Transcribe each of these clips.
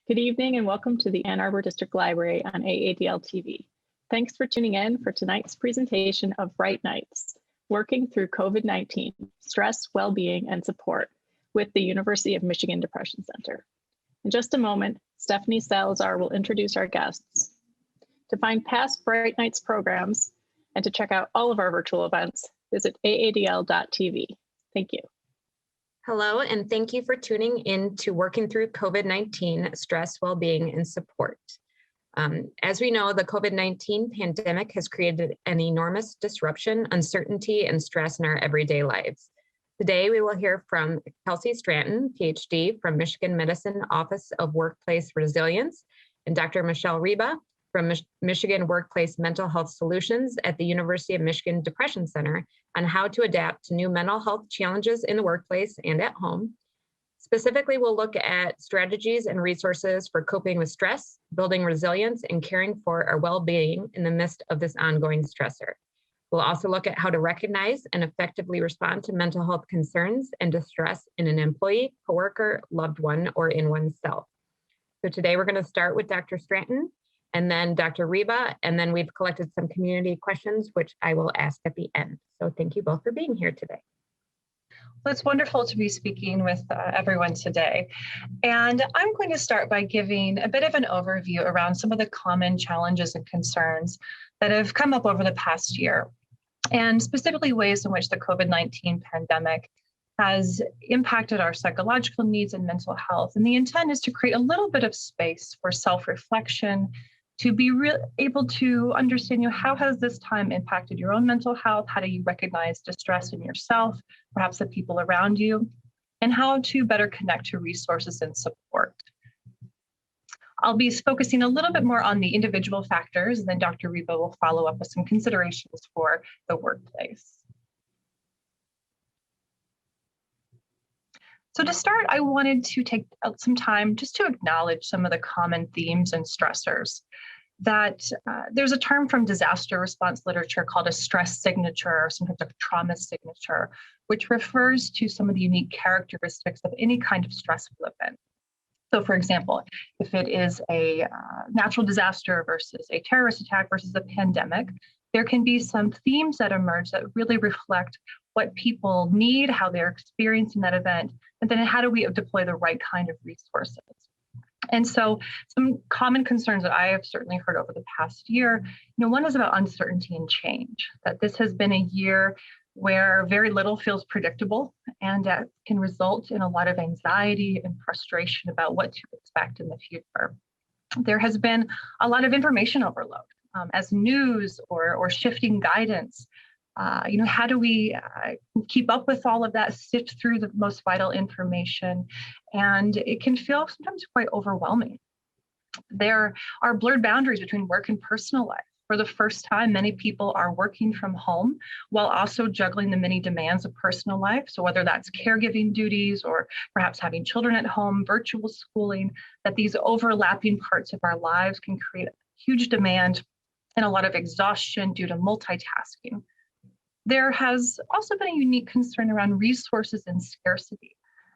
Good evening and welcome to the Ann Arbor District Library on AADL TV. Thanks for tuning in for tonight's presentation of Bright Nights, Working Through COVID-19, Stress, Wellbeing, and Support with the University of Michigan Depression Center. In just a moment, Stephanie Salazar will introduce our guests. To find past Bright Nights programs and to check out all of our virtual events, visit aadl.tv. Thank you. Hello, and thank you for tuning in to Working Through COVID-19, Stress, Wellbeing, and Support. As we know, the COVID-19 pandemic has created an enormous disruption, uncertainty, and stress in our everyday lives. Today, we will hear from Kelcey Stratton, PhD from Michigan Medicine Office of Workplace Resilience, and Dr. Michelle Riba from Michigan Workplace Mental Health Solutions at the University of Michigan Depression Center on how to adapt to new mental health challenges in the workplace and at home. Specifically, we'll look at strategies and resources for coping with stress, building resilience, and caring for our well-being in the midst of this ongoing stressor. We'll also look at how to recognize and effectively respond to mental health concerns and distress in an employee, coworker, loved one, or in oneself. So today we're going to start with Dr. Stratton, and then Dr. Riba, and then we've collected some community questions, which I will ask at the end. So thank you both for being here today. Well, it's wonderful to be speaking with everyone today. And I'm going to start by giving a bit of an overview around some of the common challenges and concerns that have come up over the past year, and specifically ways in which the COVID-19 pandemic has impacted our psychological needs and mental health. And the intent is to create a little bit of space for self-reflection, to be able to understand, how has this time impacted your own mental health? How do you recognize distress in yourself, perhaps the people around you, and how to better connect to resources and support. I'll be focusing a little bit more on the individual factors, and then Dr. Riba will follow up with some considerations for the workplace. So to start, I wanted to take some time just to acknowledge some of the common themes and stressors. That there's a term from disaster response literature called a stress signature, or sometimes a trauma signature, which refers to some of the unique characteristics of any kind of stressful event. So for example, if it is a natural disaster versus a terrorist attack versus a pandemic, there can be some themes that emerge that really reflect what people need, how they're experiencing that event, and then how do we deploy the right kind of resources. And so some common concerns that I have certainly heard over the past year, one is about uncertainty and change, that this has been a year where very little feels predictable, and that can result in a lot of anxiety and frustration about what to expect in the future. There has been a lot of information overload as news or shifting guidance. How do we keep up with all of that, sift through the most vital information? And it can feel sometimes quite overwhelming. There are blurred boundaries between work and personal life. For the first time, many people are working from home while also juggling the many demands of personal life. So whether that's caregiving duties or perhaps having children at home, virtual schooling, that these overlapping parts of our lives can create huge demand and a lot of exhaustion due to multitasking. There has also been a unique concern around resources and scarcity.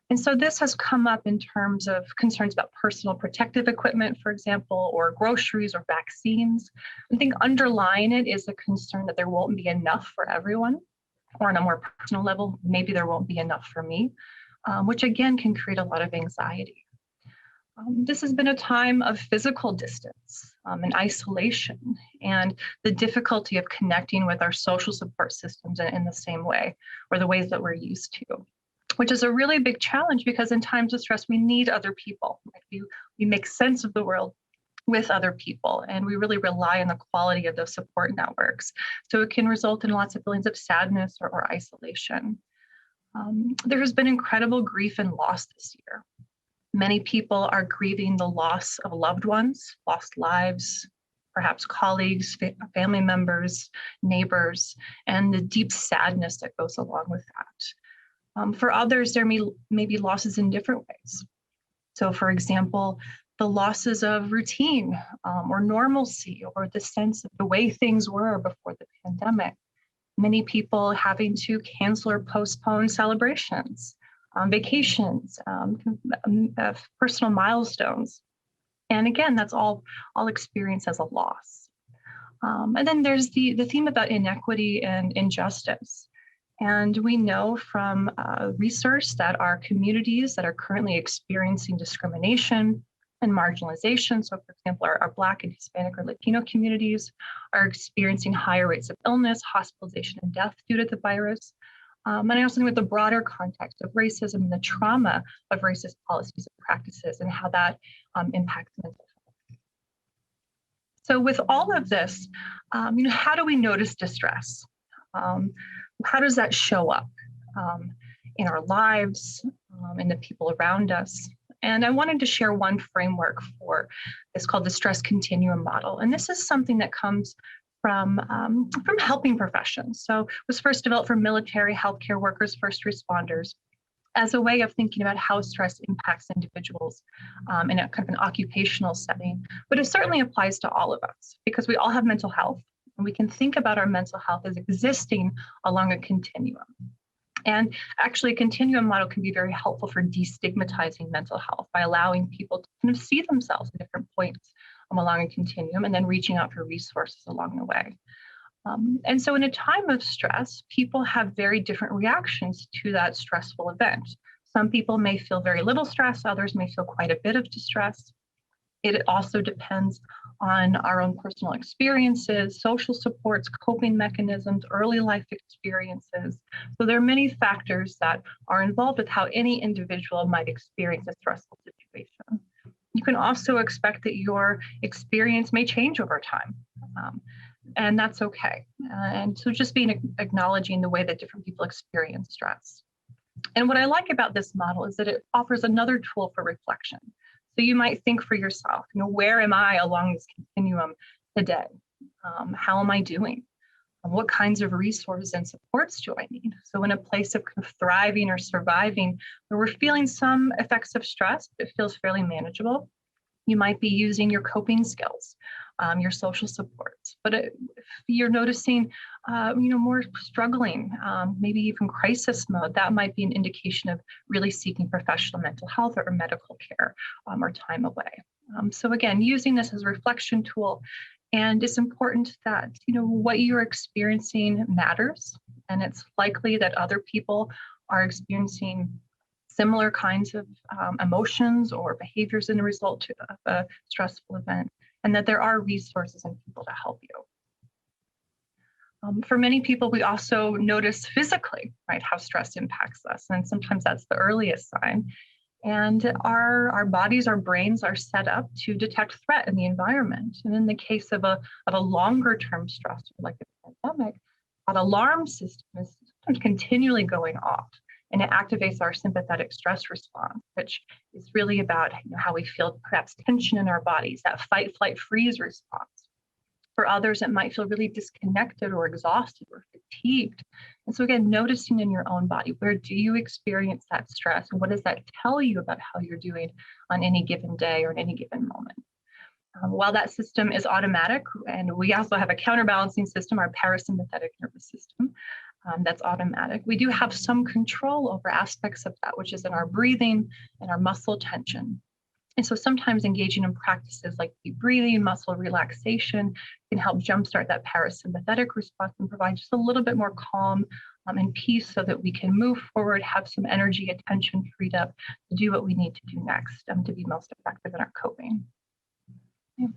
And so this has come up in terms of concerns about personal protective equipment, for example, or groceries or vaccines. I think underlying it is a concern that there won't be enough for everyone, or on a more personal level, maybe there won't be enough for me, which again can create a lot of anxiety. This has been a time of physical distance and isolation, and the difficulty of connecting with our social support systems in the same way, or the ways that we're used to, which is a really big challenge because in times of stress, we need other people. We make sense of the world with other people, and we really rely on the quality of those support networks. So it can result in lots of feelings of sadness or isolation. There has been incredible grief and loss this year. Many people are grieving the loss of loved ones, lost lives, perhaps colleagues, family members, neighbors, and the deep sadness that goes along with that. For others, there may be losses in different ways. So for example, the losses of routine or normalcy, or the sense of the way things were before the pandemic. Many people having to cancel or postpone celebrations, vacations, personal milestones. And again, that's all experienced as a loss. And then there's the theme about inequity and injustice. And we know from research that our communities that are currently experiencing discrimination and marginalization, so for example, our Black and Hispanic or Latino communities are experiencing higher rates of illness, hospitalization, and death due to the virus. And I also think with the broader context of racism and the trauma of racist policies and practices and how that impacts mental health. So with all of this, how do we notice distress? How does that show up in our lives, in the people around us? And I wanted to share one framework for this called the stress continuum model. And this is something that comes from helping professions. So it was first developed for military, healthcare workers, first responders, as a way of thinking about how stress impacts individuals in a kind of an occupational setting. But it certainly applies to all of us because we all have mental health, and we can think about our mental health as existing along a continuum. And actually, a continuum model can be very helpful for destigmatizing mental health by allowing people to kind of see themselves at different points along a continuum and then reaching out for resources along the way. And so in a time of stress, people have very different reactions to that stressful event. Some people may feel very little stress, others may feel quite a bit of distress. It also depends on our own personal experiences, social supports, coping mechanisms, early life experiences. So there are many factors that are involved with how any individual might experience a stressful situation. You can also expect that your experience may change over time, and that's okay. And so just acknowledging the way that different people experience stress. And what I like about this model is that it offers another tool for reflection. So you might think for yourself, where am I along this continuum today? How am I doing? What kinds of resources and supports do I need? So in a place of kind of thriving or surviving, where we're feeling some effects of stress, but it feels fairly manageable, you might be using your coping skills, your social supports. But if you're noticing, more struggling, maybe even crisis mode, that might be an indication of really seeking professional mental health or medical care or time away. So again, using this as a reflection tool. And it's important that, what you're experiencing matters. And it's likely that other people are experiencing similar kinds of emotions or behaviors in the result of a stressful event, and that there are resources and people to help you. For many people, we also notice physically, right, how stress impacts us. And sometimes that's the earliest sign. And our bodies, our brains are set up to detect threat in the environment. And in the case of a longer term stressor like a pandemic, that alarm system is continually going off. And it activates our sympathetic stress response, which is really about how we feel perhaps tension in our bodies, that fight, flight, freeze response. For others, it might feel really disconnected or exhausted or fatigued. And so again, noticing in your own body, where do you experience that stress? And what does that tell you about how you're doing on any given day or in any given moment? While that system is automatic, and we also have a counterbalancing system, our parasympathetic nervous system, that's automatic. We do have some control over aspects of that, which is in our breathing and our muscle tension. And so sometimes engaging in practices like deep breathing, muscle relaxation can help jumpstart that parasympathetic response and provide just a little bit more calm and peace so that we can move forward, have some energy, attention freed up to do what we need to do next to be most effective in our coping. Yeah.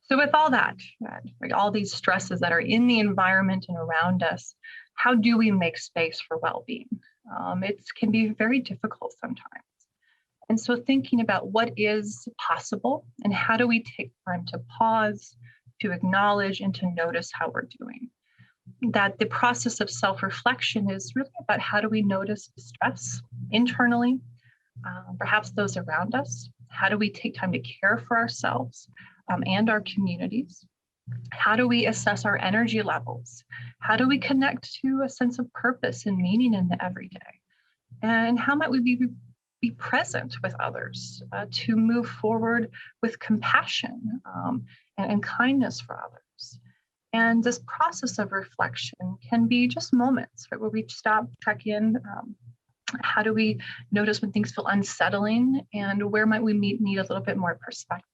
So with all that, right, all these stresses that are in the environment and around us, how do we make space for well-being? It can be very difficult sometimes. And so thinking about what is possible and how do we take time to pause, to acknowledge, and to notice how we're doing. That the process of self-reflection is really about how do we notice stress internally, perhaps those around us. How do we take time to care for ourselves and our communities? How do we assess our energy levels? How do we connect to a sense of purpose and meaning in the everyday? And how might we be present with others to move forward with compassion and kindness for others? And this process of reflection can be just moments, right, where we stop, check in. How do we notice when things feel unsettling, and where might we need a little bit more perspective?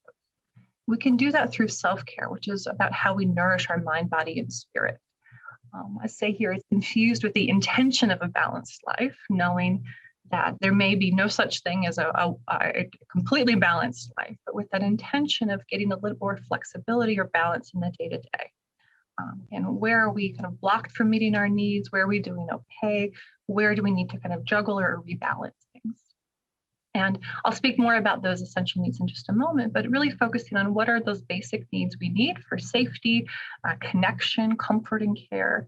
We can do that through self-care, which is about how we nourish our mind, body, and spirit. I say here it's infused with the intention of a balanced life, knowing that there may be no such thing as a completely balanced life, but with that intention of getting a little more flexibility or balance in the day-to-day. And where are we kind of blocked from meeting our needs? Where are we doing okay? Where do we need to kind of juggle or rebalance things? And I'll speak more about those essential needs in just a moment, but really focusing on what are those basic needs we need for safety, connection, comfort, and care.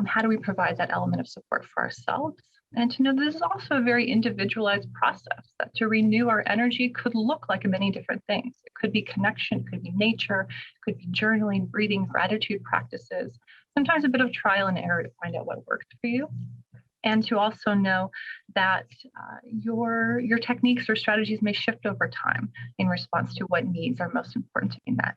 How do we provide that element of support for ourselves? And to know this is also a very individualized process, that to renew our energy could look like many different things. It could be connection, it could be nature, it could be journaling, breathing, gratitude practices, sometimes a bit of trial and error to find out what works for you. And to also know that your techniques or strategies may shift over time in response to what needs are most important to be met.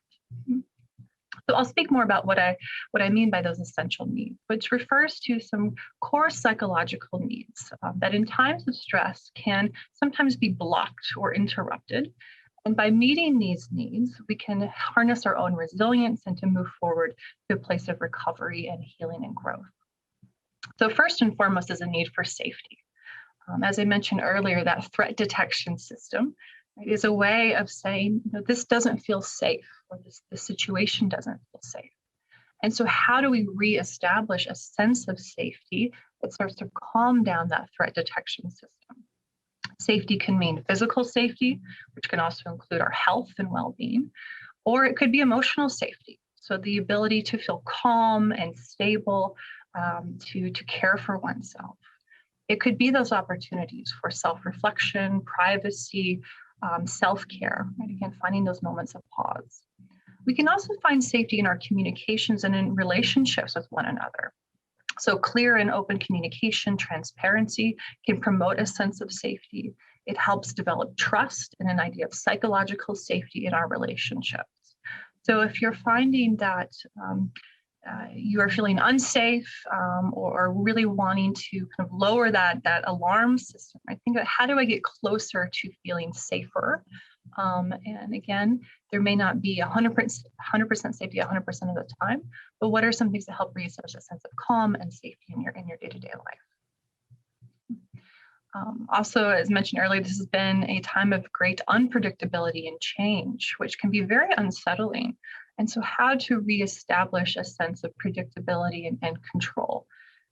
So I'll speak more about what I mean by those essential needs, which refers to some core psychological needs that in times of stress can sometimes be blocked or interrupted. And by meeting these needs, we can harness our own resilience and to move forward to a place of recovery and healing and growth. So first and foremost is a need for safety. As I mentioned earlier, that threat detection system is a way of saying, this doesn't feel safe, or the situation doesn't feel safe. And so how do we reestablish a sense of safety that starts to calm down that threat detection system? Safety can mean physical safety, which can also include our health and well-being, or it could be emotional safety. So the ability to feel calm and stable, to care for oneself. It could be those opportunities for self-reflection, privacy, self-care, right? Again, finding those moments of pause. We can also find safety in our communications and in relationships with one another. So clear and open communication, transparency can promote a sense of safety. It helps develop trust and an idea of psychological safety in our relationships. So if you're finding that you are feeling unsafe or really wanting to kind of lower that alarm system, I think about how do I get closer to feeling safer? And again, there may not be 100% safety 100% of the time, but what are some things that help reestablish a sense of calm and safety in your day-to-day life? Also, as mentioned earlier, this has been a time of great unpredictability and change, which can be very unsettling. And so how to reestablish a sense of predictability and control.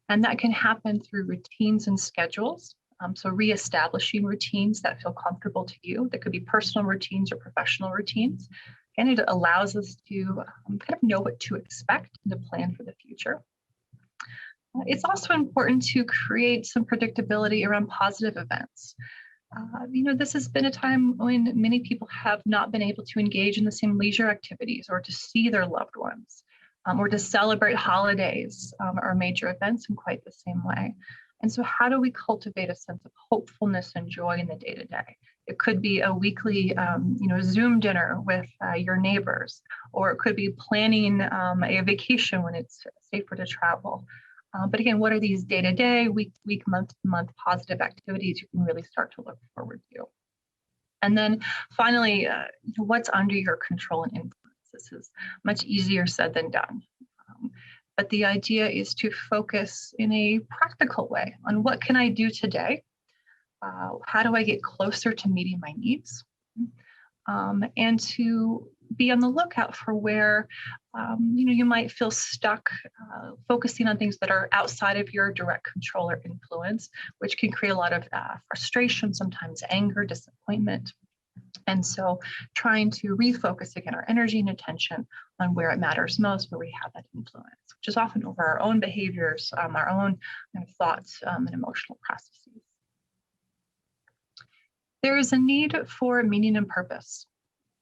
And that can happen through routines and schedules. So reestablishing routines that feel comfortable to you. That could be personal routines or professional routines. And it allows us to kind of know what to expect and to plan for the future. It's also important to create some predictability around positive events. This has been a time when many people have not been able to engage in the same leisure activities or to see their loved ones or to celebrate holidays or major events in quite the same way. And so how do we cultivate a sense of hopefulness and joy in the day-to-day? It could be a weekly, Zoom dinner with your neighbors, or it could be planning a vacation when it's safer to travel. But again, what are these day-to-day, week, month positive activities you can really start to look forward to? And then finally, what's under your control and influence? This is much easier said than done. But the idea is to focus in a practical way on what can I do today? How do I get closer to meeting my needs? And to be on the lookout for where you might feel stuck focusing on things that are outside of your direct control or influence, which can create a lot of frustration, sometimes anger, disappointment. And so trying to refocus again our energy and attention on where it matters most, where we have that influence, which is often over our own behaviors, our own thoughts and emotional processes. There is a need for meaning and purpose.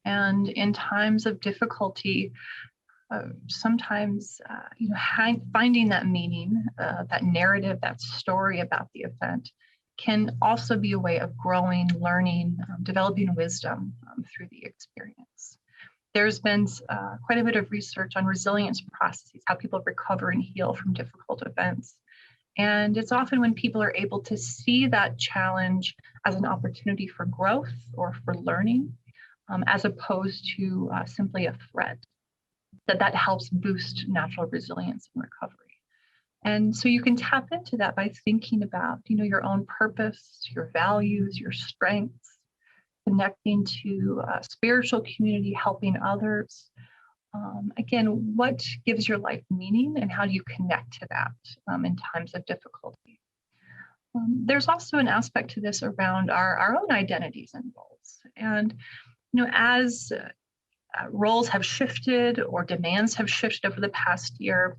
And in times of difficulty, sometimes finding that meaning, that narrative, that story about the event can also be a way of growing, learning, developing wisdom through the experience. There's been quite a bit of research on resilience processes, how people recover and heal from difficult events. And it's often when people are able to see that challenge as an opportunity for growth or for learning, as opposed to simply a threat, that helps boost natural resilience and recovery. And so you can tap into that by thinking about, your own purpose, your values, your strengths, connecting to a spiritual community, helping others. Again, what gives your life meaning and how do you connect to that in times of difficulty? There's also an aspect to this around our own identities and roles. And, as roles have shifted or demands have shifted over the past year,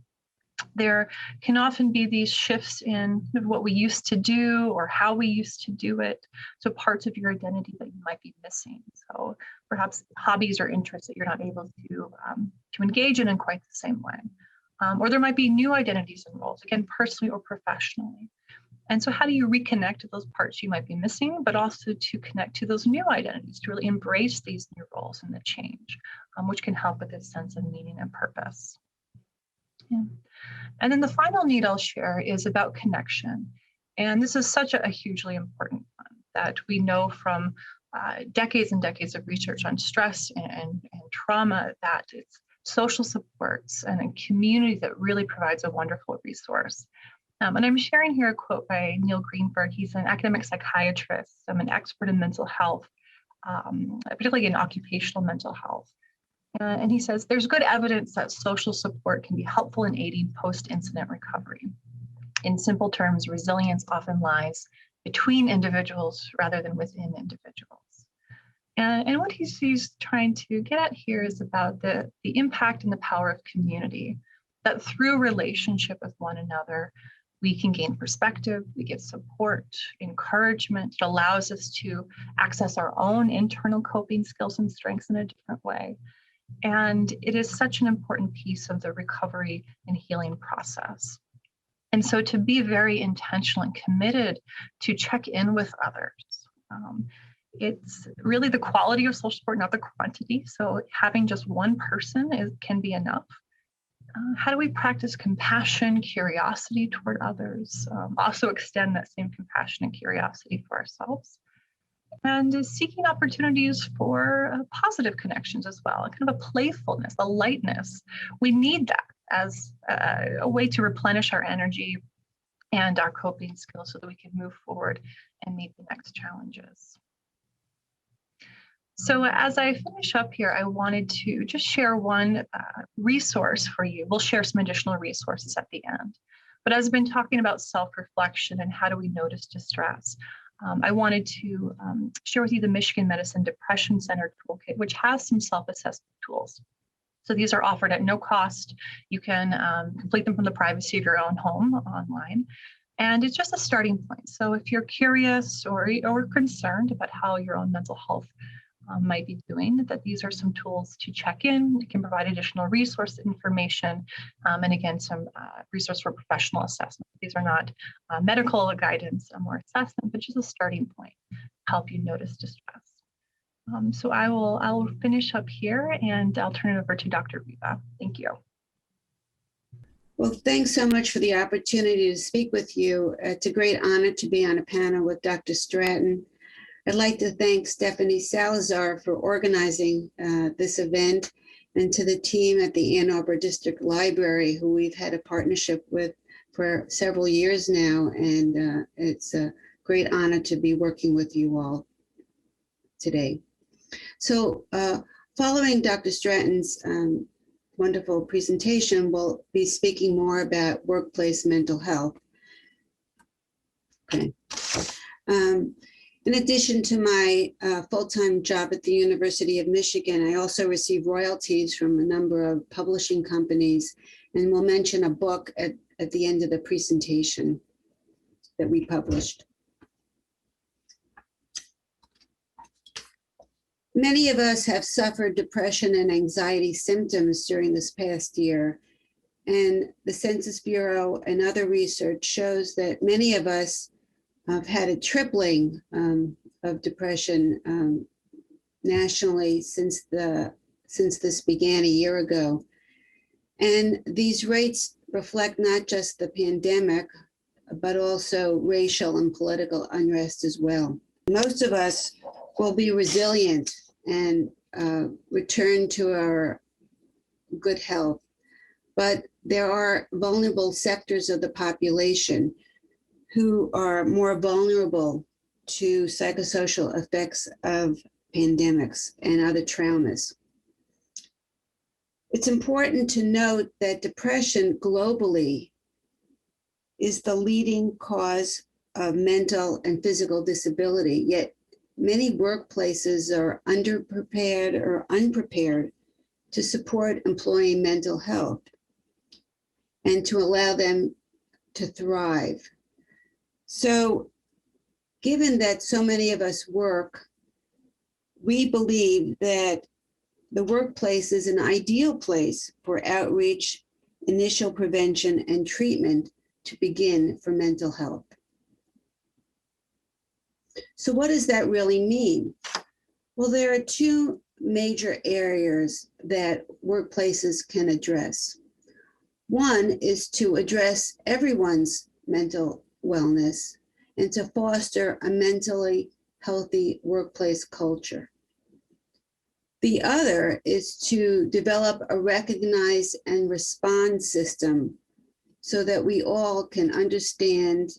there can often be these shifts in what we used to do or how we used to do it. So parts of your identity that you might be missing. So perhaps hobbies or interests that you're not able to engage in quite the same way. Or there might be new identities and roles, again, personally or professionally. And so how do you reconnect to those parts you might be missing, but also to connect to those new identities, to really embrace these new roles and the change, which can help with this sense of meaning and purpose. Yeah. And then the final need I'll share is about connection. And this is such a hugely important one that we know from decades and decades of research on stress and trauma, that it's social supports and a community that really provides a wonderful resource. And I'm sharing here a quote by Neil Greenberg. He's an academic psychiatrist, an expert in mental health, particularly in occupational mental health. And he says, there's good evidence that social support can be helpful in aiding post-incident recovery. In simple terms, resilience often lies between individuals rather than within individuals. And what he's trying to get at here is about the impact and the power of community, that through relationship with one another, we can gain perspective, we get support, encouragement. It allows us to access our own internal coping skills and strengths in a different way. And it is such an important piece of the recovery and healing process. And so to be very intentional and committed to check in with others. It's really the quality of social support, not the quantity. So having just one person can be enough. How do we practice compassion, curiosity toward others? Also extend that same compassion and curiosity for ourselves. And seeking opportunities for positive connections as well, kind of a playfulness, a lightness. We need that as a way to replenish our energy and our coping skills so that we can move forward and meet the next challenges. So as I finish up here, I wanted to just share one resource for you. We'll share some additional resources at the end. But as I've been talking about self-reflection and how do we notice distress, I wanted to share with you the Michigan Medicine Depression Center Toolkit, which has some self-assessment tools. So these are offered at no cost. You can complete them from the privacy of your own home online. And it's just a starting point. So if you're curious or concerned about how your own mental health might be doing, that these are some tools to check in. You can provide additional resource information, and again, some resource for professional assessment. These are not medical guidance or assessment, but just a starting point to help you notice distress. So I'll finish up here and I'll turn it over to Dr. Riba. Thank you. Well, thanks so much for the opportunity to speak with you. It's a great honor to be on a panel with Dr. Stratton. I'd like to thank Stephanie Salazar for organizing this event, and to the team at the Ann Arbor District Library, who we've had a partnership with for several years now. And it's a great honor to be working with you all today. So following Dr. Stratton's wonderful presentation, we'll be speaking more about workplace mental health. Okay. In addition to my full-time job at the University of Michigan, I also receive royalties from a number of publishing companies, and we'll mention a book at the end of the presentation that we published. Many of us have suffered depression and anxiety symptoms during this past year, and the Census Bureau and other research shows that many of us have had a tripling of depression nationally since this began a year ago. And these rates reflect not just the pandemic, but also racial and political unrest as well. Most of us will be resilient and return to our good health. But there are vulnerable sectors of the population who are more vulnerable to psychosocial effects of pandemics and other traumas. It's important to note that depression globally is the leading cause of mental and physical disability, yet many workplaces are underprepared or unprepared to support employee mental health and to allow them to thrive. So, given that so many of us work, we believe that the workplace is an ideal place for outreach, initial prevention, and treatment to begin for mental health. So what does that really mean? Well, there are two major areas that workplaces can address. One is to address everyone's mental wellness and to foster a mentally healthy workplace culture. The other is to develop a recognize and respond system so that we all can understand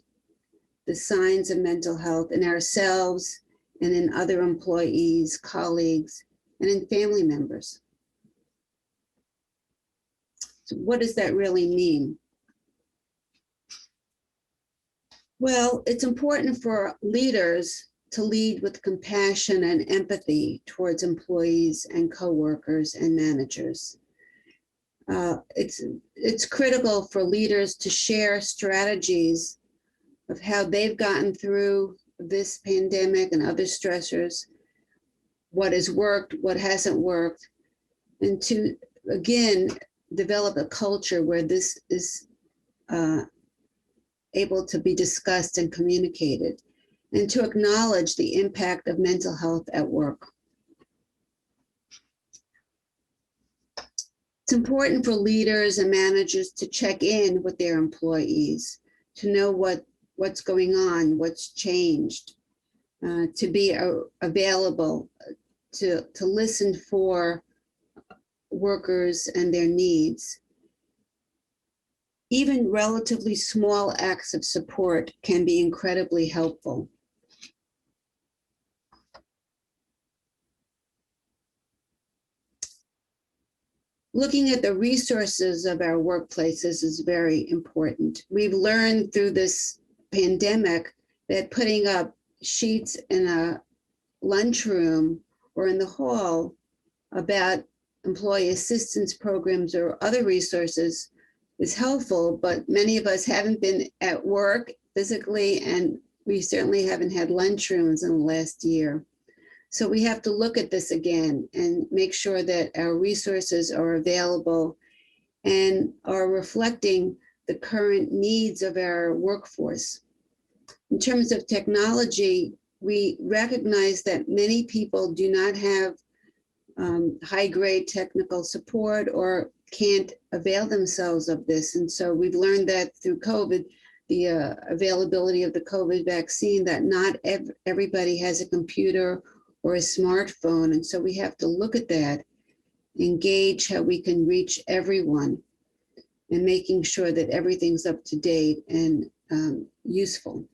the signs of mental health in ourselves and in other employees, colleagues, and in family members. So what does that really mean? Well, it's important for leaders to lead with compassion and empathy towards employees and coworkers and managers. It's critical for leaders to share strategies of how they've gotten through this pandemic and other stressors, what has worked, what hasn't worked, and to, again, develop a culture where this is able to be discussed and communicated, and to acknowledge the impact of mental health at work. It's important for leaders and managers to check in with their employees, to know what's going on, what's changed, to be available, to listen for workers and their needs. Even relatively small acts of support can be incredibly helpful. Looking at the resources of our workplaces is very important. We've learned through this pandemic that putting up sheets in a lunchroom or in the hall about employee assistance programs or other resources is helpful, but many of us haven't been at work physically, and we certainly haven't had lunchrooms in the last year. So we have to look at this again and make sure that our resources are available and are reflecting the current needs of our workforce. In terms of technology, we recognize that many people do not have high-grade technical support or can't avail themselves of this. And so we've learned that through COVID, the availability of the COVID vaccine, that not everybody has a computer or a smartphone. And so we have to look at that, engage how we can reach everyone, and making sure that everything's up to date and useful.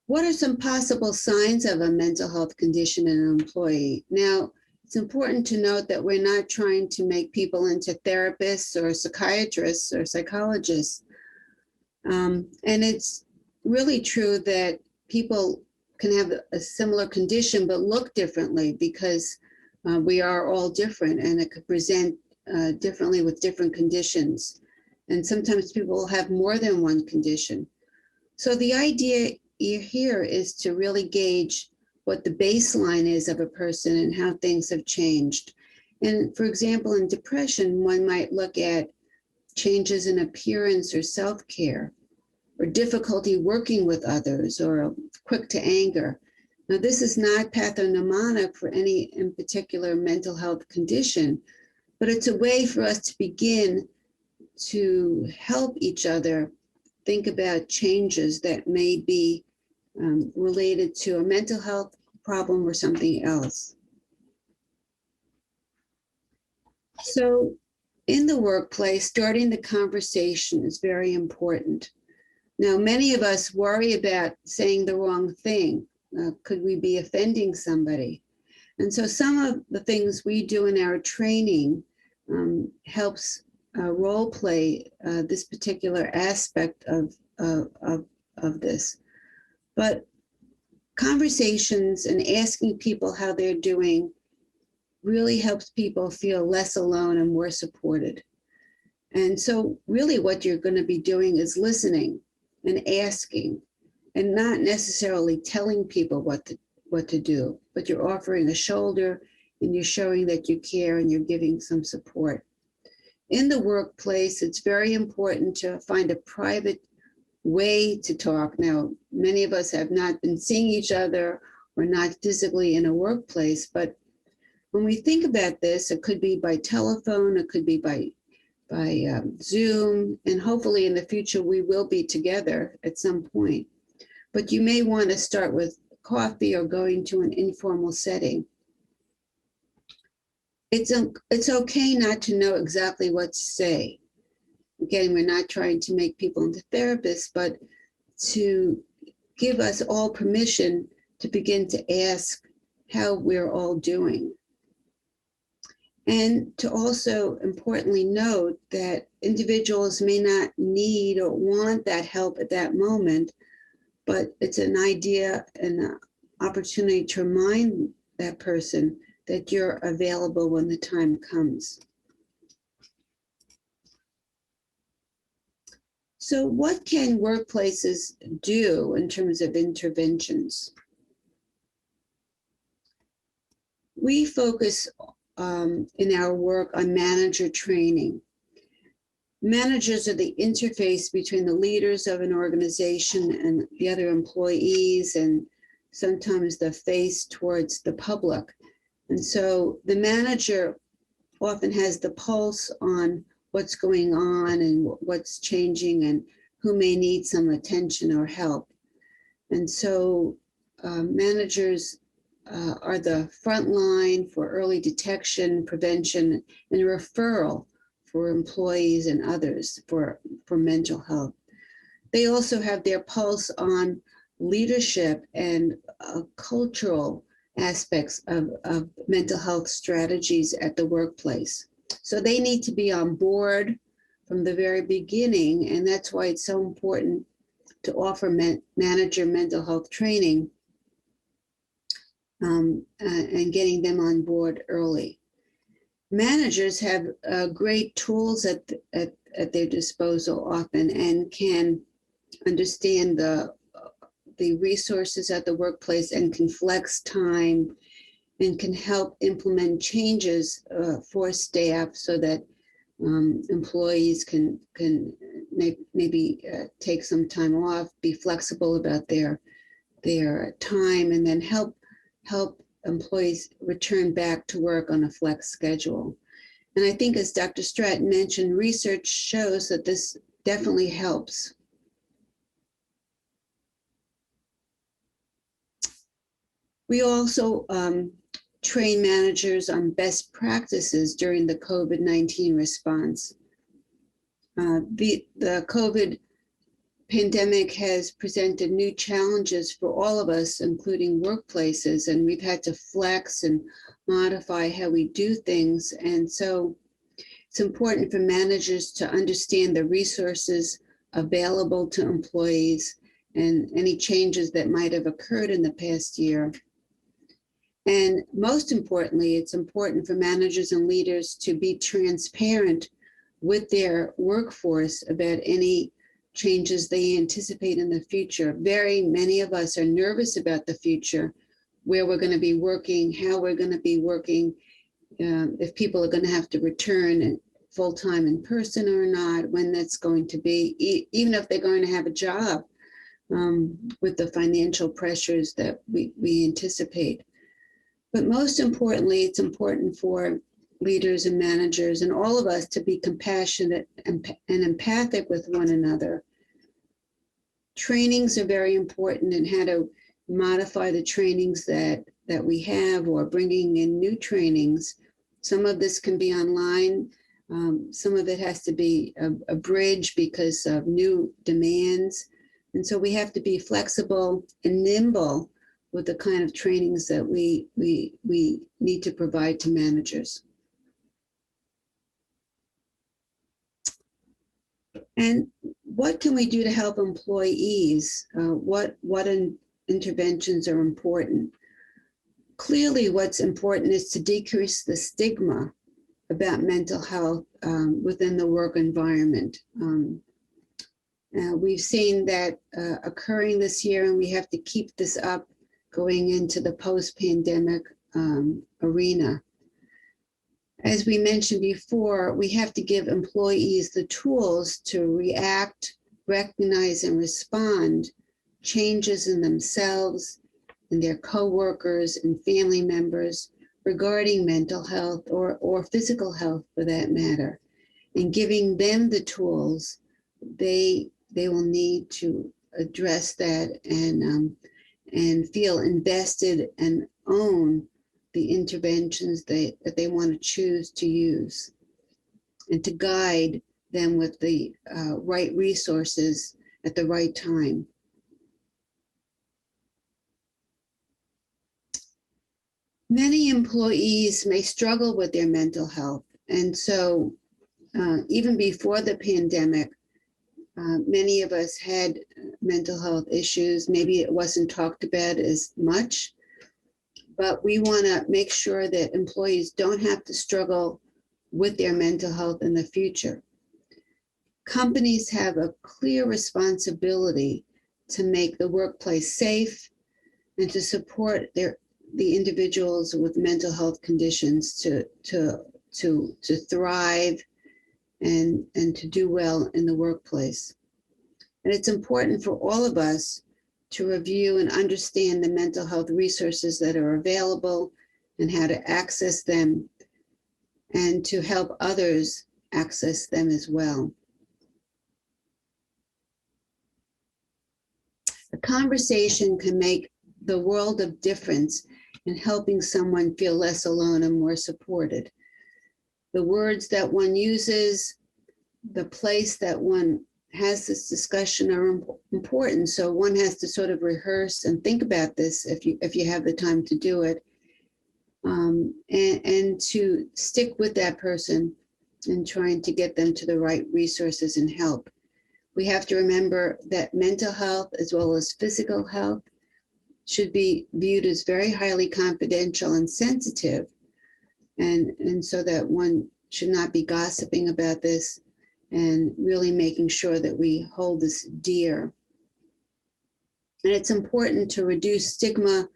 What are some possible signs of a mental health condition in an employee? Now, it's important to note that we're not trying to make people into therapists or psychiatrists or psychologists. And it's really true that people can have a similar condition but look differently because we are all different, and it could present differently with different conditions. And sometimes people will have more than one condition. So the idea here is to really gauge what the baseline is of a person and how things have changed. And for example, in depression, one might look at changes in appearance or self-care, or difficulty working with others, or quick to anger. Now, this is not pathognomonic for any in particular mental health condition, but it's a way for us to begin to help each other think about changes that may be related to a mental health problem or something else. So in the workplace, starting the conversation is very important. Now, many of us worry about saying the wrong thing. Could we be offending somebody? And so some of the things we do in our training helps role play this particular aspect of this. But conversations and asking people how they're doing really helps people feel less alone and more supported. And so really what you're going to be doing is listening and asking, and not necessarily telling people what to do, but you're offering a shoulder and you're showing that you care and you're giving some support. In the workplace, it's very important to find a private way to talk. Now, many of us have not been seeing each other or not physically in a workplace, but when we think about this, it could be by telephone, it could be by Zoom, and hopefully in the future we will be together at some point. But you may want to start with coffee or going to an informal setting. It's okay not to know exactly what to say. Again, we're not trying to make people into therapists, but to give us all permission to begin to ask how we're all doing. And to also importantly note that individuals may not need or want that help at that moment, but it's an idea and an opportunity to remind that person that you're available when the time comes. So what can workplaces do in terms of interventions? We focus in our work on manager training. Managers are the interface between the leaders of an organization and the other employees, and sometimes the face towards the public. And so the manager often has the pulse on what's going on and what's changing and who may need some attention or help. And so managers are the front line for early detection, prevention, and referral for employees and others for mental health. They also have their pulse on leadership and cultural aspects of mental health strategies at the workplace. So they need to be on board from the very beginning, and that's why it's so important to offer manager mental health training and getting them on board early. Managers have great tools at their disposal often and can understand the resources at the workplace and can flex time and can help implement changes for staff so that employees can maybe take some time off, be flexible about their time, and then help employees return back to work on a flex schedule. And I think, as Dr. Stratton mentioned, research shows that this definitely helps. We also train managers on best practices during the COVID-19 response. The COVID pandemic has presented new challenges for all of us, including workplaces, and we've had to flex and modify how we do things. And so it's important for managers to understand the resources available to employees and any changes that might have occurred in the past year. And most importantly, it's important for managers and leaders to be transparent with their workforce about any changes they anticipate in the future. Very many of us are nervous about the future, where we're going to be working, how we're going to be working, if people are going to have to return full-time in person or not, when that's going to be, even if they're going to have a job, with the financial pressures that we anticipate. But most importantly, it's important for leaders and managers and all of us to be compassionate and empathic with one another. Trainings are very important, and how to modify the trainings that we have, or bringing in new trainings. Some of this can be online. Some of it has to be a bridge because of new demands. And so we have to be flexible and nimble with the kind of trainings that we need to provide to managers. And what can we do to help employees? What interventions are important? Clearly, what's important is to decrease the stigma about mental health within the work environment. We've seen that occurring this year, and we have to keep this up going into the post-pandemic arena. As we mentioned before, we have to give employees the tools to react, recognize, and respond changes in themselves, in their coworkers and family members regarding mental health or physical health for that matter. And giving them the tools they will need to address that and feel invested and own the interventions that they want to choose to use, and to guide them with the right resources at the right time. Many employees may struggle with their mental health, and so even before the pandemic, many of us had mental health issues. Maybe it wasn't talked about as much, but we want to make sure that employees don't have to struggle with their mental health in the future. Companies have a clear responsibility to make the workplace safe and to support the individuals with mental health conditions to thrive and to do well in the workplace. And it's important for all of us to review and understand the mental health resources that are available and how to access them, and to help others access them as well. A conversation can make the world of difference in helping someone feel less alone and more supported. The words that one uses, the place that one has this discussion are important. So one has to sort of rehearse and think about this if you have the time to do it, and to stick with that person and trying to get them to the right resources and help. We have to remember that mental health as well as physical health should be viewed as very highly confidential and sensitive, and so that one should not be gossiping about this, and really making sure that we hold this dear. And it's important to reduce stigma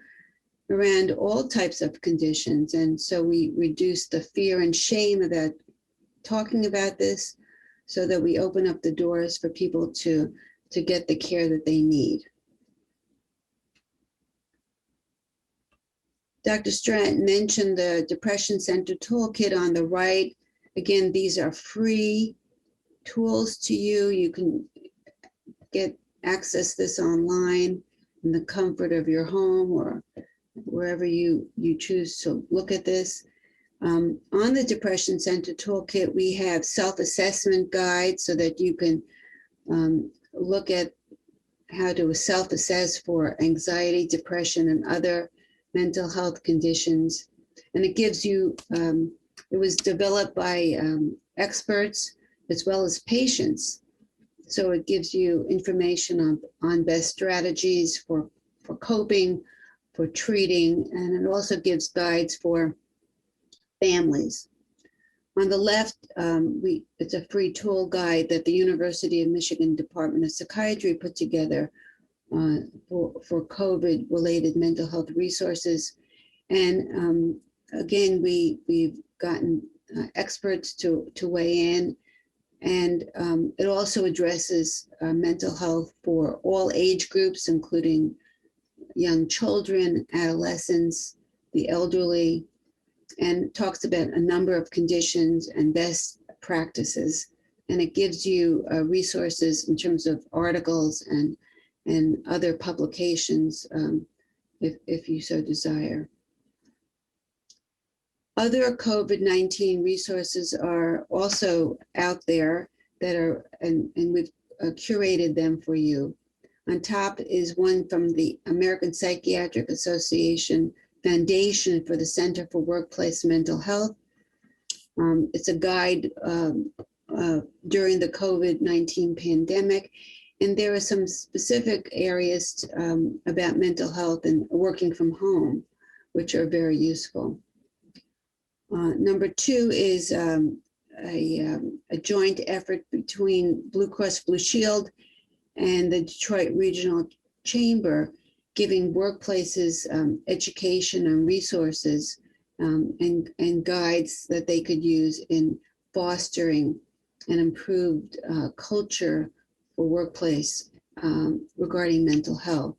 around all types of conditions. And so we reduce the fear and shame about talking about this, so that we open up the doors for people to get the care that they need. Dr. Stratton mentioned the Depression Center Toolkit on the right. Again, these are free tools to you. You can access this online in the comfort of your home or wherever you choose to look at this. On the Depression Center Toolkit, we have self-assessment guides so that you can look at how to self-assess for anxiety, depression, and other mental health conditions. And it gives you, it was developed by experts as well as patients. So it gives you information on best strategies for coping, for treating, and it also gives guides for families. On the left, it's a free tool guide that the University of Michigan Department of Psychiatry put together for COVID-related mental health resources. And again, we've gotten experts to weigh in, and it also addresses mental health for all age groups, including young children, adolescents, the elderly, and talks about a number of conditions and best practices. And it gives you resources in terms of articles and and other publications if you so desire. Other COVID-19 resources are also out there that are, and we've curated them for you. On top is one from the American Psychiatric Association Foundation for the Center for Workplace Mental Health. It's a guide during the COVID-19 pandemic, and there are some specific areas about mental health and working from home, which are very useful. Number two is a joint effort between Blue Cross Blue Shield and the Detroit Regional Chamber, giving workplaces education and resources and guides that they could use in fostering an improved culture for workplace regarding mental health.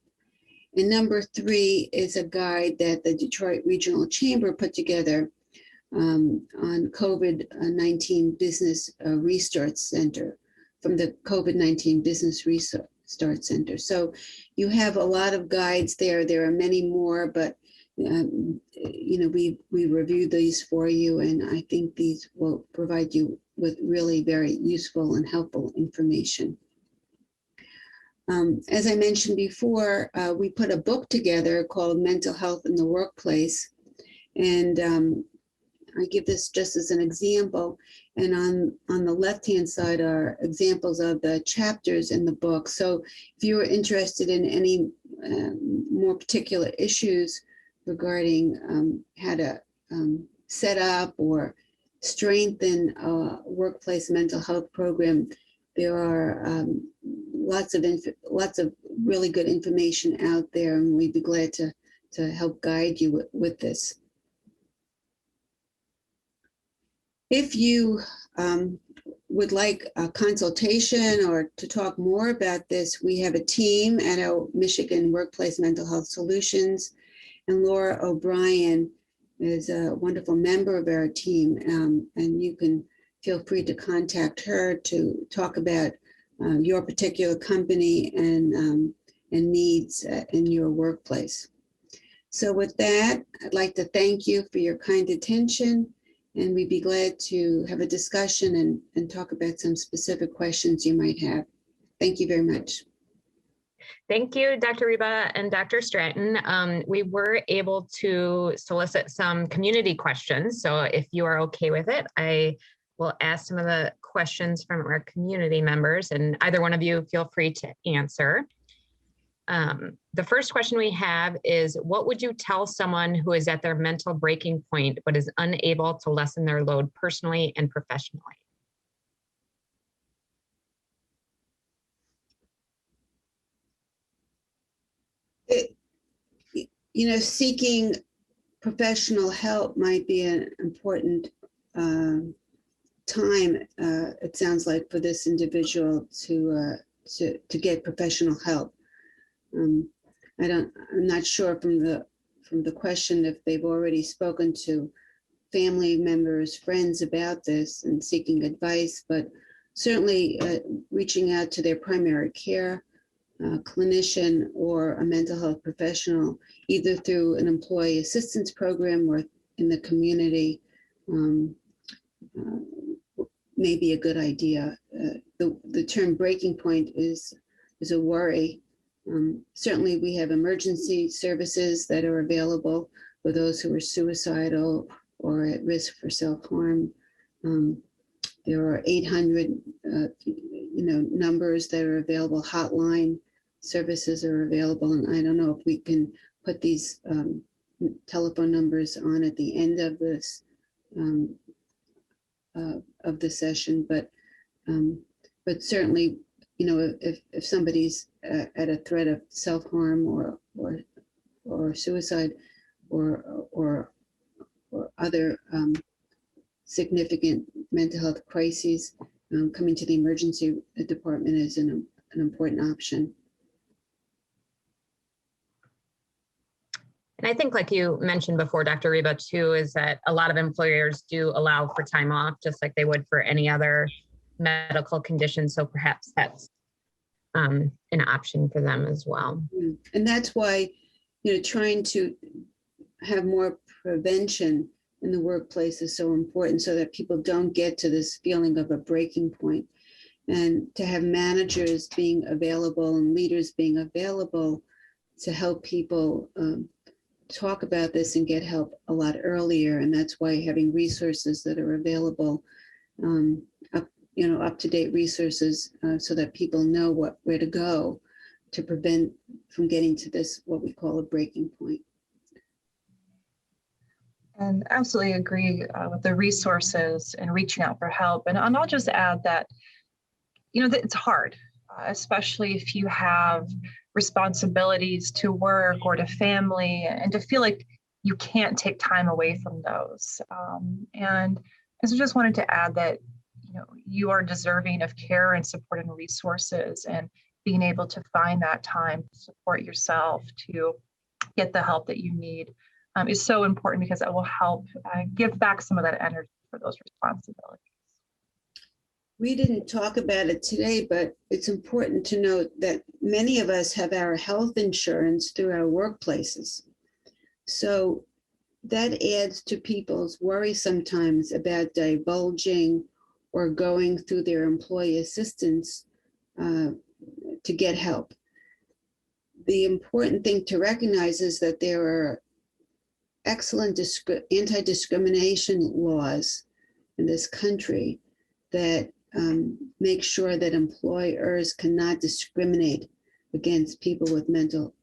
And number three is a guide that the Detroit Regional Chamber put together on COVID-19 Business Restart Center from the COVID-19 Business Restart Center. So you have a lot of guides there. There are many more, but we reviewed these for you, and I think these will provide you with really very useful and helpful information. As I mentioned before, we put a book together called Mental Health in the Workplace, and I give this just as an example. And on the left-hand side are examples of the chapters in the book. So if you are interested in any more particular issues regarding how to set up or strengthen a workplace mental health program, there are lots of really good information out there, and we'd be glad to help guide you with this. If you would like a consultation or to talk more about this, we have a team at our Michigan Workplace Mental Health Solutions, and Laura O'Brien is a wonderful member of our team, and you can feel free to contact her to talk about your particular company and needs in your workplace. So with that, I'd like to thank you for your kind attention, and we'd be glad to have a discussion and talk about some specific questions you might have. Thank you very much. Thank you, Dr. Riba and Dr. Stratton. We were able to solicit some community questions. So if you are okay with it, I will ask some of the questions from our community members, and either one of you feel free to answer. The first question we have is, what would you tell someone who is at their mental breaking point but is unable to lessen their load personally and professionally? Seeking professional help might be an important time, it sounds like, for this individual to get professional help. I'm not sure from the question if they've already spoken to family members, friends about this and seeking advice, but certainly reaching out to their primary care clinician or a mental health professional, either through an employee assistance program or in the community, may be a good idea. The term breaking point is a worry. Certainly we have emergency services that are available for those who are suicidal or at risk for self-harm. There are 800 numbers that are available. Hotline services are available, and I don't know if we can put these telephone numbers on at the end of this of the session, but certainly, if somebody's at a threat of self-harm or suicide or other significant mental health crises, coming to the emergency department is an important option. And I think, like you mentioned before, Dr. Riba, too, is that a lot of employers do allow for time off, just like they would for any other medical condition. So perhaps that's an option for them as well. And that's why, trying to have more prevention in the workplace is so important, so that people don't get to this feeling of a breaking point. And to have managers being available and leaders being available to help people talk about this and get help a lot earlier. And that's why having resources that are available, up-to-date resources, so that people know where to go to prevent from getting to this, what we call a breaking point. And absolutely agree with the resources and reaching out for help. And I'll just add that, that it's hard, especially if you have responsibilities to work or to family, and to feel like you can't take time away from those. And so just wanted to add that, you are deserving of care and support and resources, and being able to find that time to support yourself, to get the help that you need, is so important, because it will help give back some of that energy for those responsibilities. We didn't talk about it today, but it's important to note that many of us have our health insurance through our workplaces. So that adds to people's worry sometimes about divulging or going through their employee assistance to get help. The important thing to recognize is that there are excellent anti-discrimination laws in this country that make sure that employers cannot discriminate against people with mental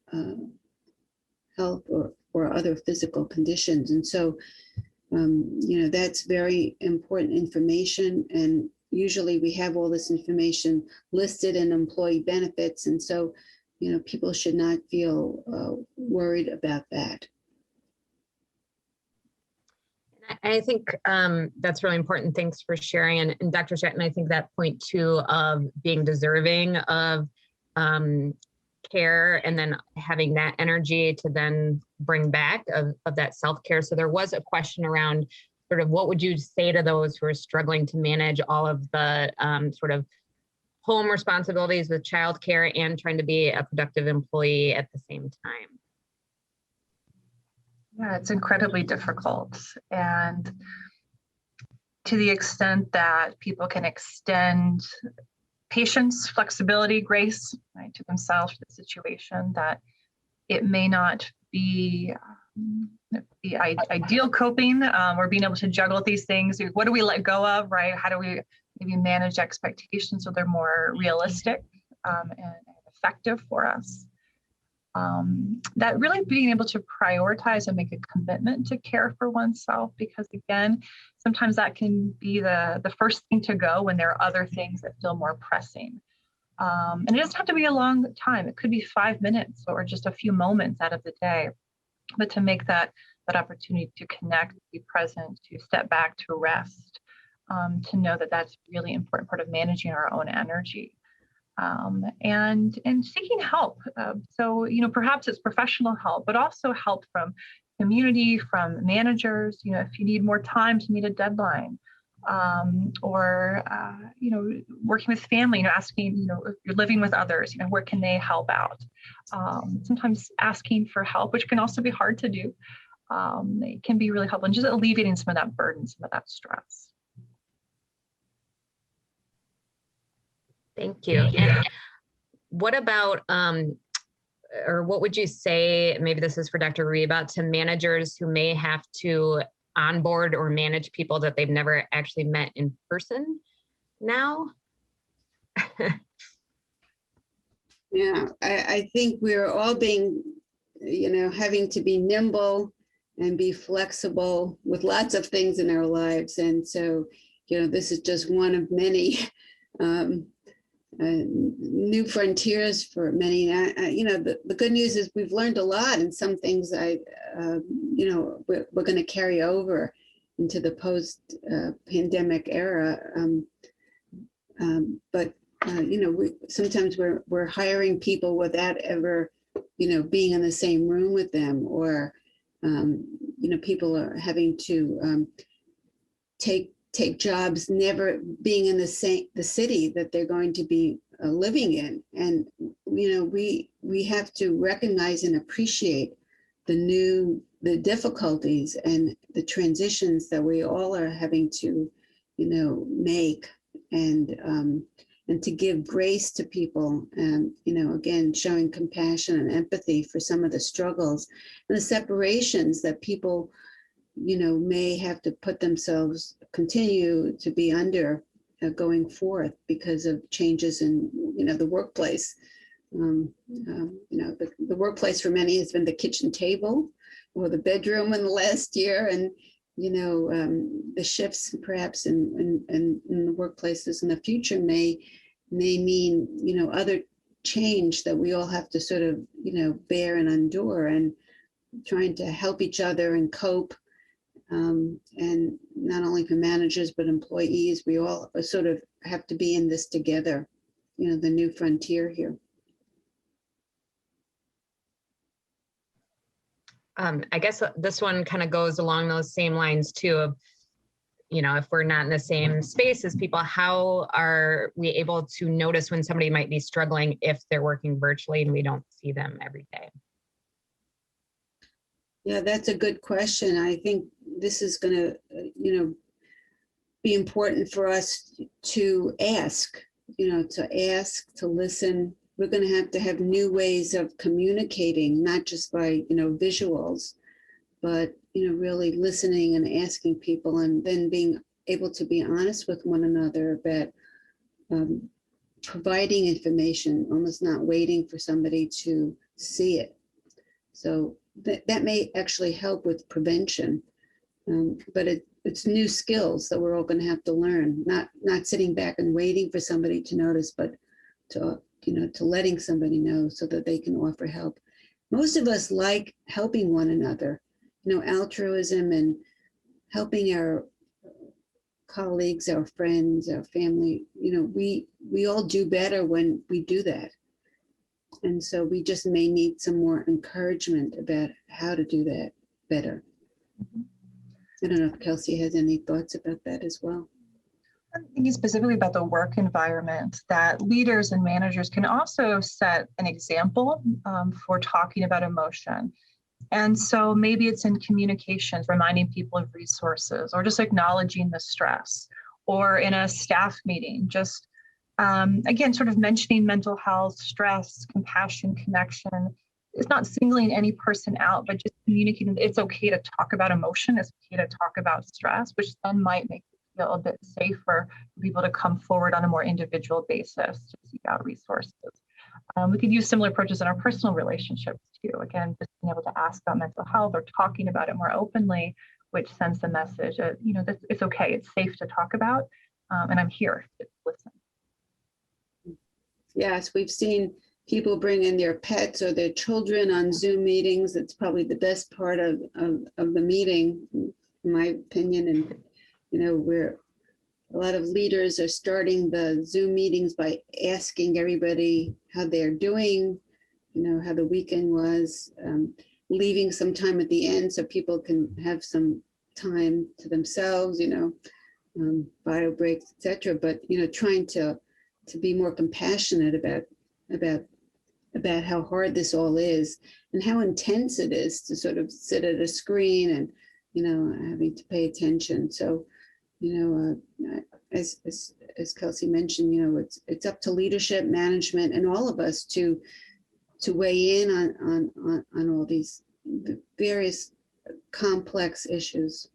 health or other physical conditions. And so, that's very important information. And usually we have all this information listed in employee benefits. And so, people should not feel worried about that. I think that's really important. Thanks for sharing. And Dr. Stratton, I think that point too of being deserving of care, and then having that energy to then bring back of that self-care. So there was a question around sort of what would you say to those who are struggling to manage all of the sort of home responsibilities with childcare and trying to be a productive employee at the same time? Yeah, it's incredibly difficult. And to the extent that people can extend patience, flexibility, grace, right, to themselves, to the situation, that it may not be the ideal coping, or being able to juggle these things. What do we let go of, right? How do we maybe manage expectations so they're more realistic and effective for us? That really being able to prioritize and make a commitment to care for oneself, because again, sometimes that can be the first thing to go when there are other things that feel more pressing. And it doesn't have to be a long time. It could be 5 minutes or just a few moments out of the day, but to make that opportunity to connect, to be present, to step back, to rest, to know that that's a really important part of managing our own energy. And seeking help. So, perhaps it's professional help, but also help from community, from managers, if you need more time to meet a deadline, or, working with family, asking, if you're living with others, where can they help out? Sometimes asking for help, which can also be hard to do, it can be really helpful, and just alleviating some of that burden, some of that stress. Thank you. And what about, or what would you say, maybe this is for Dr. Riba, to managers who may have to onboard or manage people that they've never actually met in person now? Yeah, I think we're all being, having to be nimble and be flexible with lots of things in our lives. And so, this is just one of many new frontiers for many. The good news is we've learned a lot, and some things we're going to carry over into the post-pandemic era. But sometimes we're hiring people without ever, being in the same room with them, or people are having to take take jobs never being in the city that they're going to be living in. And, we have to recognize and appreciate the difficulties and the transitions that we all are having to, make, and to give grace to people, and, again, showing compassion and empathy for some of the struggles and the separations that people, may have to continue to be under going forth because of changes in, the workplace. The workplace for many has been the kitchen table or the bedroom in the last year, and the shifts perhaps in the workplaces in the future may mean other change that we all have to sort of bear and endure, and trying to help each other and cope, and not only for managers but employees. We all sort of have to be in this together, the new frontier here. I guess this one kind of goes along those same lines too of, if we're not in the same space as people, how are we able to notice when somebody might be struggling if they're working virtually and we don't see them every day? Yeah, that's a good question. I think this is going to, be important for us to ask, to listen. We're going to have new ways of communicating, not just by, visuals, but, really listening and asking people, and then being able to be honest with one another about providing information, almost not waiting for somebody to see it. So that may actually help with prevention, but it's new skills that we're all going to have to learn, not sitting back and waiting for somebody to notice, but to letting somebody know so that they can offer help. Most of us like helping one another, altruism and helping our colleagues, our friends, our family. We all do better when we do that. And so we just may need some more encouragement about how to do that better. I don't know if Kelcey has any thoughts about that as well. I'm thinking specifically about the work environment, that leaders and managers can also set an example for talking about emotion. And so maybe it's in communications, reminding people of resources, or just acknowledging the stress, or in a staff meeting, just again, sort of mentioning mental health, stress, compassion, connection. It's not singling any person out, but just communicating that it's okay to talk about emotion, it's okay to talk about stress, which then might make feel a bit safer for people to come forward on a more individual basis to seek out resources. We could use similar approaches in our personal relationships too. Again, just being able to ask about mental health or talking about it more openly, which sends the message that, that it's okay, it's safe to talk about, and I'm here to listen. Yes, we've seen people bring in their pets or their children on Zoom meetings. It's probably the best part of the meeting, in my opinion. And where a lot of leaders are starting the Zoom meetings by asking everybody how they're doing, how the weekend was, leaving some time at the end so people can have some time to themselves, bio breaks, etc. But, trying to be more compassionate about how hard this all is and how intense it is to sort of sit at a screen and, having to pay attention. So, as Kelcey mentioned, it's up to leadership, management, and all of us to weigh in on all these various complex issues.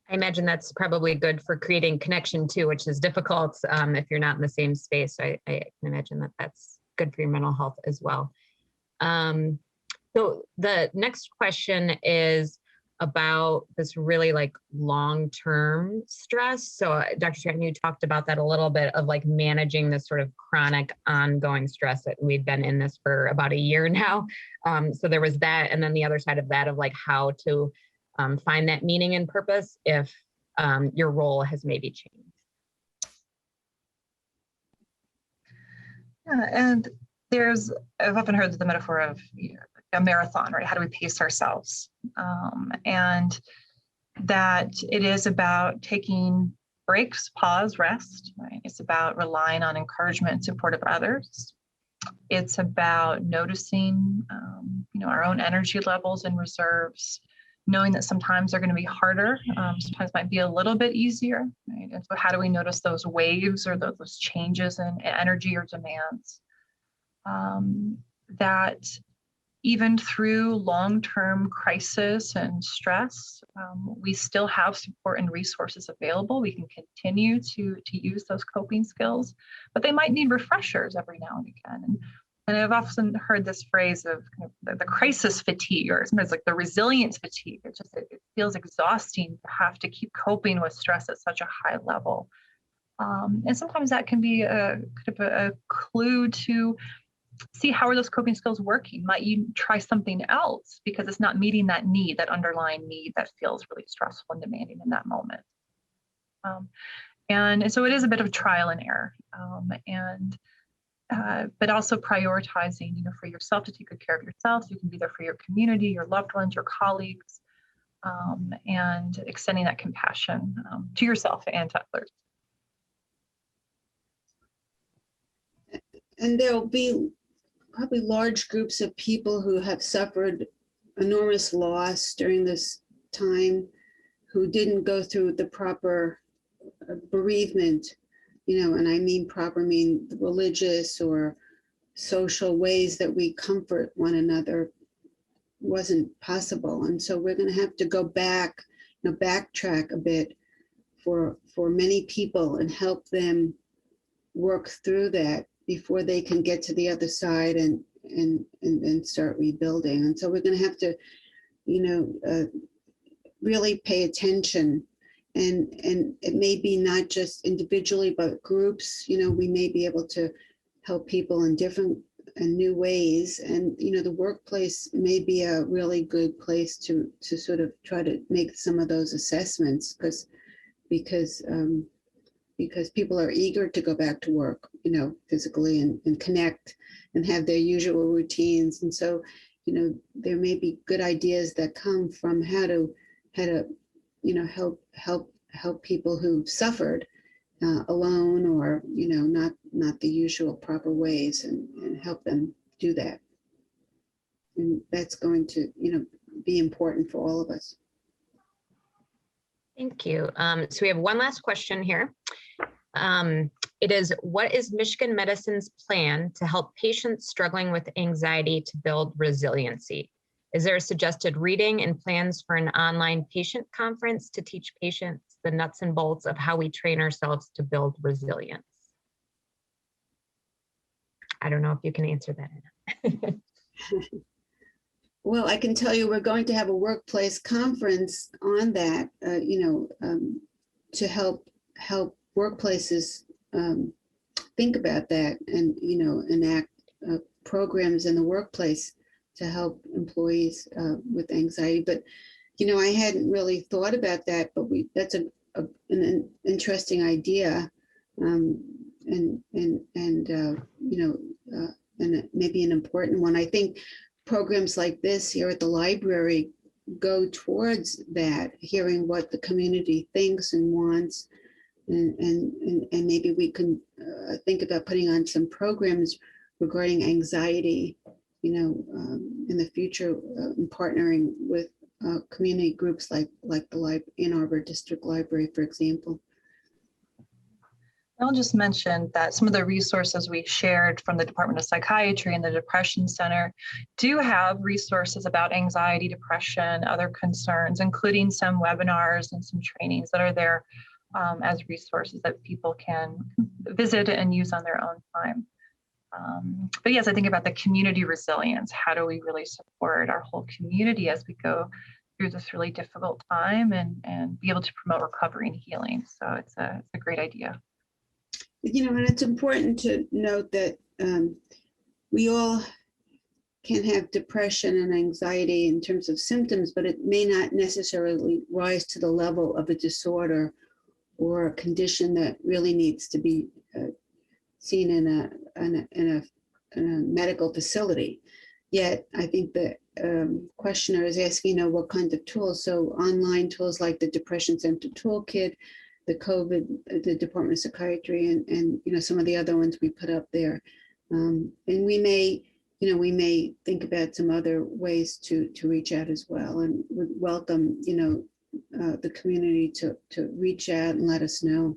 I imagine that's probably good for creating connection too, which is difficult if you're not in the same space. I can imagine that that's good for your mental health as well. So the next question is about this really long-term stress. So Dr. Stratton, you talked about that a little bit of managing this sort of chronic ongoing stress that we've been in this for about a year now. So there was that. And then the other side of that of how to find that meaning and purpose if your role has maybe changed. Yeah, and I've often heard the metaphor of a marathon, right? How do we pace ourselves? And that it is about taking breaks, pause, rest, right? It's about relying on encouragement and support of others. It's about noticing, our own energy levels and reserves, knowing that sometimes they're going to be harder, sometimes might be a little bit easier, right? And so how do we notice those waves or those changes in energy or demands? That even through long-term crisis and stress, we still have support and resources available. We can continue to use those coping skills, but they might need refreshers every now and again. And I've often heard this phrase of kind of the crisis fatigue, or sometimes like the resilience fatigue. It feels exhausting to have to keep coping with stress at such a high level. And sometimes that can be a kind of a clue to see how are those coping skills working. Might you try something else because it's not meeting that need, that underlying need that feels really stressful and demanding in that moment. And so it is a bit of trial and error. But also prioritizing, for yourself to take good care of yourself, so you can be there for your community, your loved ones, your colleagues, and extending that compassion to yourself and to others. And there'll be probably large groups of people who have suffered enormous loss during this time, who didn't go through the proper bereavement, and I mean proper, mean religious or social ways that we comfort one another wasn't possible. And so we're going to have to go back, backtrack a bit for many people and help them work through that before they can get to the other side and start rebuilding. And so we're going to have to, really pay attention. And it may be not just individually, but groups. We may be able to help people in different and new ways. And the workplace may be a really good place to sort of try to make some of those assessments, because people are eager to go back to work, physically and connect and have their usual routines. And so, there may be good ideas that come from how to help people who've suffered alone, or not the usual proper ways, and help them do that. And that's going to be important for all of us. Thank you. So we have one last question here. It is, what is Michigan Medicine's plan to help patients struggling with anxiety to build resiliency? Is there a suggested reading and plans for an online patient conference to teach patients the nuts and bolts of how we train ourselves to build resilience? I don't know if you can answer that. Well, I can tell you we're going to have a workplace conference on that, to help workplaces think about that and, enact programs in the workplace to help employees with anxiety. But, I hadn't really thought about that, but that's an interesting idea, and maybe an important one. I think programs like this here at the library go towards that, hearing what the community thinks and wants, and maybe we can think about putting on some programs regarding anxiety, in the future, and partnering with community groups like the Ann Arbor District Library, for example. I'll just mention that some of the resources we shared from the Department of Psychiatry and the Depression Center do have resources about anxiety, depression, other concerns, including some webinars and some trainings that are there as resources that people can visit and use on their own time. But yes, I think about the community resilience. How do we really support our whole community as we go through this really difficult time and be able to promote recovery and healing? So it's a great idea. And it's important to note that we all can have depression and anxiety in terms of symptoms, but it may not necessarily rise to the level of a disorder or a condition that really needs to be seen in a medical facility. Yet I think that questioner is asking, what kind of tools. So online tools like the Depression Center Toolkit, the the Department of Psychiatry, and some of the other ones we put up there. And we may think about some other ways to reach out as well, and would welcome the community to reach out and let us know.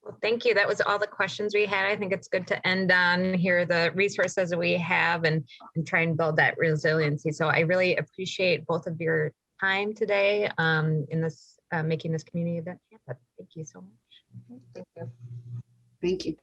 Well, thank you. That was all the questions we had. I think it's good to end on here the resources that we have and try and build that resiliency. So I really appreciate both of your time today in this making this community event happen. Thank you so much. Thank you. Thank you.